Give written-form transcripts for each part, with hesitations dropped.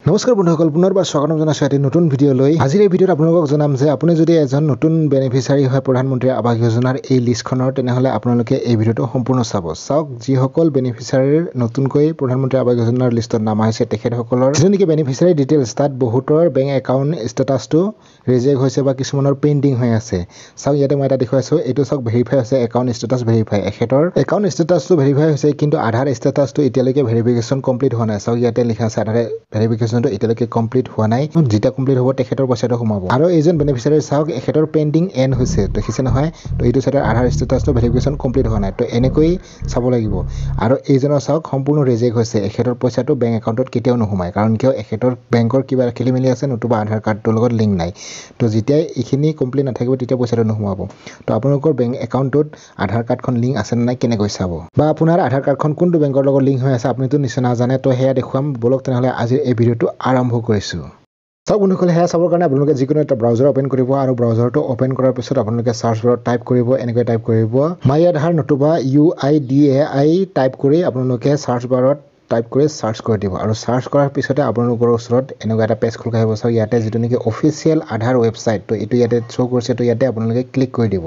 নমস্কাৰ বন্ধুসকল, পুনৰবাৰ স্বাগতম জনাইছোঁ এটি নতুন ভিডিঅ' লৈ। আজিৰ এই ভিডিঅ'ত আপোনালোকক জনাম যে আপুনি যদি এজন নতুন বেনিফিচিয়াৰী হয় প্ৰধানমন্ত্ৰী আৱাস যোজনাৰ এই লিষ্টখনৰ, তেনেহ'লে আপোনালোকে এই ভিডিঅ'টো সম্পূৰ্ণ চাওক। যিসকল বেনিফিচিয়াৰীৰ নতুনকৈ প্ৰধানমন্ত্ৰী আৱাস যোজনাৰ লিষ্টত নাম আহিছে তেখেতসকলৰ যিটো নেকি বেনিফিচিয়াৰী ডিটেইলছ, তাত বহুতৰ বেংক একাউণ্ট ষ্টেটাছটো ৰিজেক্ট হৈছে বা কিছুমানৰ পেণ্ডিং হৈ আছে। চাওক, ইয়াতে মই এটা দেখুৱাইছোঁ, এইটো চাওক ভেৰিফাই হৈছে, একাউণ্ট ষ্টেটাছ ভেৰিফাই। এখেতৰ একাউণ্ট ষ্টেটাছটো ভেৰিফাই হৈছে, কিন্তু আধাৰ ষ্টেটাছটো এতিয়ালৈকে ভেৰিফিকেশ্যন কমপ্লিট হোৱা নাই। চাওক, ইয়াতে লিখা আছে আধাৰ ভেৰিফিকেশ্যনটো এতিয়ালৈকে কমপ্লিট হোৱা নাই। যেতিয়া কমপ্লিট হ'ব তেখেতৰ পইচাটো সোমাব। আৰু এইজন বেনিফিচিয়াৰী চাওক, এখেতৰ পেণ্ডিং এণ্ড হৈছে, দেখিছে নহয়। তো এইটো চাইডৰ আধাৰ ষ্টেটাছটো ভেৰিফিকেশ্যন কমপ্লিট হোৱা নাই। তো এনেকৈ চাব লাগিব। আৰু এইজনৰ চাওক সম্পূৰ্ণ ৰিজেক্ট হৈছে, এখেতৰ পইচাটো বেংক একাউণ্টত কেতিয়াও নোসোমায়। কাৰণ কিয়, এখেতৰ বেংকৰ কিবা খেলিমেলি আছে, নতুবা আধাৰ কাৰ্ডটোৰ লগত লিংক নাই। তো যেতিয়াই এইখিনি কমপ্লিট নাথাকিব তেতিয়া পইচাটো নোসোমাব। তো আপোনালোকৰ বেংক একাউণ্টটোত আধাৰ কাৰ্ডখন লিংক আছে নে নাই কেনেকৈ চাব, বা আপোনাৰ আধাৰ কাৰ্ডখন কোনটো বেংকৰ লগত লিংক হৈ আছে আপুনিতো নিশ্চয় নাজানে। তো সেয়া দেখুৱাম, বলক তেনেহ'লে আজিৰ এই ভিডিঅ'টো আৰম্ভ কৰিছোঁ। চাওক বন্ধুসকল, সেয়া চাবৰ কাৰণে আপোনালোকে যিকোনো এটা ব্ৰাউজাৰ অ'পেন কৰিব, আৰু ব্ৰাউজাৰটো অ'পেন কৰাৰ পিছত আপোনালোকে চাৰ্চ বাৰত টাইপ কৰিব, এনেকৈ টাইপ কৰিব মাই আধাৰ নতুবা UIDAI টাইপ কৰি আপোনালোকে চাৰ্চ বাৰত টাইপ কৰি চাৰ্চ কৰি দিব। আৰু চাৰ্চ কৰাৰ পিছতে আপোনালোকৰ ওচৰত এনেকুৱা এটা পেজ খোল খাব। চাওক, ইয়াতে যিটো নেকি অফিচিয়েল আধাৰ ৱেবছাইট, তো এইটো ইয়াতে শ্ব' কৰিছে। তো ইয়াতে আপোনালোকে ক্লিক কৰি দিব।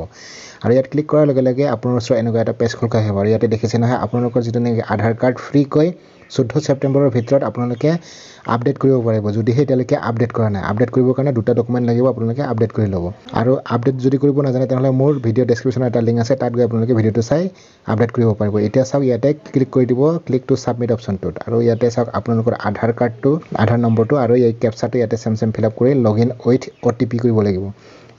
আৰু ইয়াত ক্লিক কৰাৰ লগে লগে আপোনাৰ ওচৰত এনেকুৱা এটা পেজ খোল খাব। আৰু ইয়াতে দেখিছে নহয়, আপোনালোকৰ যিটো নেকি আধাৰ কাৰ্ড ফ্ৰীকৈ 14 ছেপ্টেম্বৰৰ ভিতৰত আপোনালোকে আপডেট কৰিব পাৰিব। যদিহে এতিয়ালৈকে আপডেট কৰা নাই, আপডেট কৰিবৰ কাৰণে দুটা ডকুমেণ্ট লাগিব, আপোনালোকে আপডেট কৰি ল'ব। আৰু আপডেট যদি কৰিব নাজানে তেনেহ'লে মোৰ ভিডিঅ' ডেছক্ৰিপশ্যনত এটা লিংক আছে, তাত গৈ আপোনালোকে ভিডিঅ'টো চাই আপডেট কৰিব পাৰিব। এতিয়া চাওক, ইয়াতে ক্লিক কৰি দিব, ক্লিক টু ছাবমিট অপশ্যনটোত। আৰু ইয়াতে চাওক আপোনালোকৰ আধাৰ কাৰ্ডটো, আধাৰ নম্বৰটো আৰু এই কেপচাটো ইয়াতে চেম ফিল আপ কৰি লগ ইন উইথ OTP কৰিব লাগিব।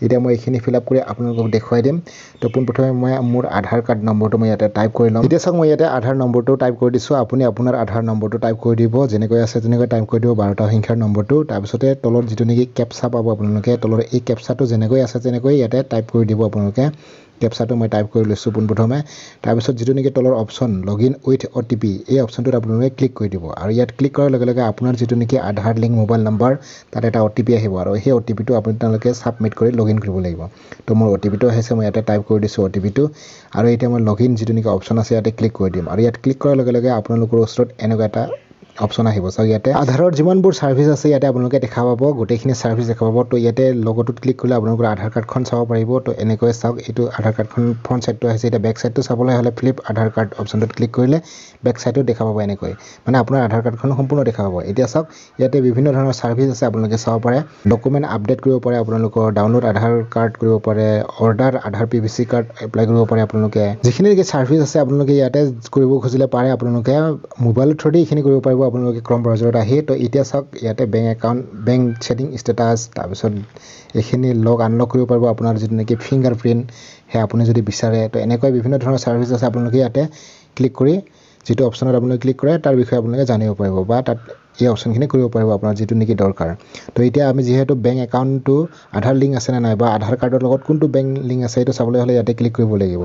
এতিয়া মই এইখিনি ফিল আপ কৰি আপোনালোকক দেখুৱাই দিম। তো পোনপ্ৰথমে মই মোৰ আধাৰ কাৰ্ড নম্বৰটো মই ইয়াতে টাইপ কৰি ল'ম। এতিয়া চাওক, মই ইয়াতে আধাৰ নম্বৰটো টাইপ কৰি দিছোঁ। আপুনি আপোনাৰ আধাৰ নম্বৰটো টাইপ কৰি দিব, যেনেকৈ আছে তেনেকৈ টাইপ কৰি দিব, 12টা সংখ্যাৰ নম্বৰটো। তাৰপিছতে তলত যিটো নেকি কেপচা পাব আপোনালোকে, তলৰ এই কেপচাটো যেনেকৈ আছে তেনেকৈ ইয়াতে টাইপ কৰি দিব আপোনালোকে। কেপচাটো মই টাইপ কৰি লৈছোঁ পোনপ্ৰথমে। তাৰপিছত যিটো নেকি তলৰ option log in with OTP, এই অপশ্যনটোত আপোনালোকে ক্লিক কৰি দিব। আৰু ইয়াত ক্লিক কৰাৰ লগে লগে আপোনাৰ যিটো নেকি আধাৰ লিংক মোবাইল নম্বৰ, তাত এটা OTP আহিব। আৰু সেই OTPটো আপোনালোকে ছাবমিট কৰি লগ ইন কৰিব লাগিব। তো মোৰ OTPটো আহিছে, মই ইয়াতে টাইপ কৰি দিছোঁ OTPটো। আৰু এতিয়া মই লগ ইন যিটো নেকি অপশ্যন আছে ইয়াতে ক্লিক কৰি দিম। আৰু ইয়াত ক্লিক কৰাৰ লগে লগে আপোনালোকৰ ওচৰত এনেকুৱা এটা অপশ্যন আহিব। চাওক, ইয়াতে আধাৰৰ যিমানবোৰ ছাৰ্ভিচ আছে ইয়াতে আপোনালোকে দেখা পাব, গোটেইখিনি ছাৰ্ভিচ দেখা পাব। তো ইয়াতে লগটোত ক্লিক কৰিলে আপোনালোকৰ আধাৰ কাৰ্ডখন চাব পাৰিব। তো এনেকৈ চাওক, এইটো আধাৰ কাৰ্ডখন ফ্ৰণ্ট ছাইডটো আহিছে। এতিয়া বেক ছাইডটো চাবলৈ হ'লে ফ্লিপ আধাৰ কাৰ্ড অপশ্যনটোত ক্লিক কৰিলে বেক ছাইডটো দেখা পাব, এনেকৈ মানে আপোনাৰ আধাৰ কাৰ্ডখন সম্পূৰ্ণ দেখা পাব। এতিয়া চাওক, ইয়াতে বিভিন্ন ধৰণৰ ছাৰ্ভিচ আছে, আপোনালোকে চাব পাৰে। ডকুমেণ্ট আপডেট কৰিব পাৰে আপোনালোকৰ, ডাউনলোড আধাৰ কাৰ্ড কৰিব পাৰে, অৰ্ডাৰ আধাৰ PVC কাৰ্ড এপ্লাই কৰিব পাৰে আপোনালোকে। যিখিনি ছাৰ্ভিচ আছে আপোনালোকে ইয়াতে কৰিব খুজিলে পাৰে, আপোনালোকে মোবাইলৰ থ্ৰুদি এইখিনি কৰিব পাৰিব আপোনালোকে ক্ৰম ব্ৰাউজাৰত আহি। তো এতিয়া চাওক, ইয়াতে bank account, bank setting status, তাৰপিছত এইখিনি আনলক কৰিব পাৰিব আপোনাৰ যিটো নেকি ফিংগাৰ প্ৰিণ্ট, সেয়া আপুনি যদি বিচাৰে। তো এনেকৈ বিভিন্ন ধৰণৰ ছাৰ্ভিচ আছে, আপোনালোকে ইয়াতে ক্লিক কৰি যিটো অপশ্যনত আপোনালোকে ক্লিক কৰে তাৰ বিষয়ে আপোনালোকে জানিব পাৰিব, বা তাত এই অপশ্যনখিনি কৰিব পাৰিব আপোনাৰ যিটো নেকি দৰকাৰ। তো এতিয়া আমি যিহেতু বেংক একাউণ্টটো আধাৰ লিংক আছে নে নাই, বা আধাৰ কাৰ্ডৰ লগত কোনটো বেংক লিংক আছে, এইটো চাবলৈ হ'লে ইয়াতে ক্লিক কৰিব লাগিব,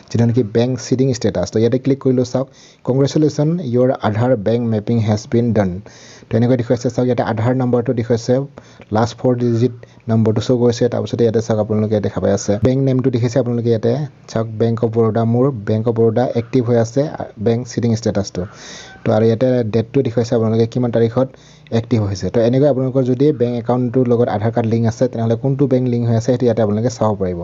যিটো নেকি বেংক ছিডিং ষ্টেটাছ। তো ইয়াতে ক্লিক কৰিলোঁ। চাওক, congratulation your Aadhaar bank mapping has been done. তো এনেকৈ দেখুৱাইছে। চাওক, ইয়াতে আধাৰ নম্বৰটো দেখুৱাইছে, লাষ্ট 4 ডিজিট নম্বৰটো শ্ব' কৰিছে। তাৰপিছতে ইয়াতে চাওক, আপোনালোকে দেখা পাই আছে বেংক নেমটো দেখিছে আপোনালোকে ইয়াতে। চাওক, বেংক অফ বৰোদা, মোৰ বেংক অফ বৰোদা এক্টিভ হৈ আছে বেংক ছিডিং ষ্টেটাছটো। তো আৰু ইয়াতে ডেটটো দেখুৱাইছে আপোনালোকে কিমান তাৰিখত এক্টিভ হৈছে। তো এনেকৈ আপোনালোকৰ যদি বেংক একাউণ্টটোৰ লগত আধাৰ কাৰ্ড লিংক আছে, তেনেহ'লে কোনটো বেংক লিংক হৈ আছে সেইটো ইয়াতে আপোনালোকে চাব পাৰিব।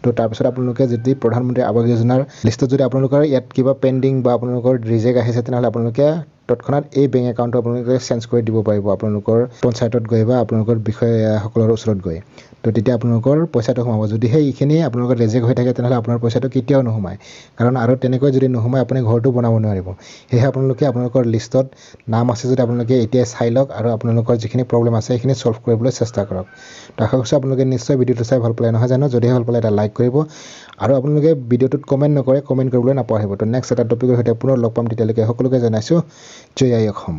তো তাৰপিছত আপোনালোকে যদি প্ৰধানমন্ত্ৰী আৱাস যোজনাৰ লিষ্টত যদি আপোনালোকৰ ইয়াত কিবা পেণ্ডিং বা আপোনালোকৰ ৰিজেক্ট আহিছে, তেনেহ'লে আপোনালোকে তৎক্ষণাত এই বেংক একাউণ্টটো আপোনালোকে চেঞ্জ কৰি দিব পাৰিব আপোনালোকৰ পঞ্চায়তত গৈ বা আপোনালোকৰ বিষয়াসকলৰ ওচৰত গৈ। তো তেতিয়া আপোনালোকৰ পইচাটো সোমাব। যদিহে এইখিনি আপোনালোকৰ ৰিজেক্ট হৈ থাকে, তেনেহ'লে আপোনাৰ পইচাটো কেতিয়াও নোসোমায়। কাৰণ আৰু তেনেকৈ যদি নোসোমায়, আপুনি ঘৰটো বনাব নোৱাৰিব। সেয়েহে আপোনালোকে আপোনালোকৰ লিষ্টত নাম আছে যদি আপোনালোকে এতিয়াই চাই লওক, আৰু আপোনালোকৰ যিখিনি প্ৰব্লেম আছে সেইখিনি ছল্ভ কৰিবলৈ চেষ্টা কৰক। তো আশা কৰিছোঁ আপোনালোকে নিশ্চয় ভিডিঅ'টো চাই ভাল পালে, নহয় জানো? যদিহে ভাল পালে এটা লাইক কৰিব, আৰু আপোনালোকে ভিডিঅ'টোত কমেণ্ট নকৰে, কমেণ্ট কৰিবলৈ নাপাহৰিব। তো নেক্সট এটা টপিকৰ সৈতে পুনৰ লগ পাম, তেতিয়ালৈকে সকলোকে জনাইছোঁ জয় আই অসম।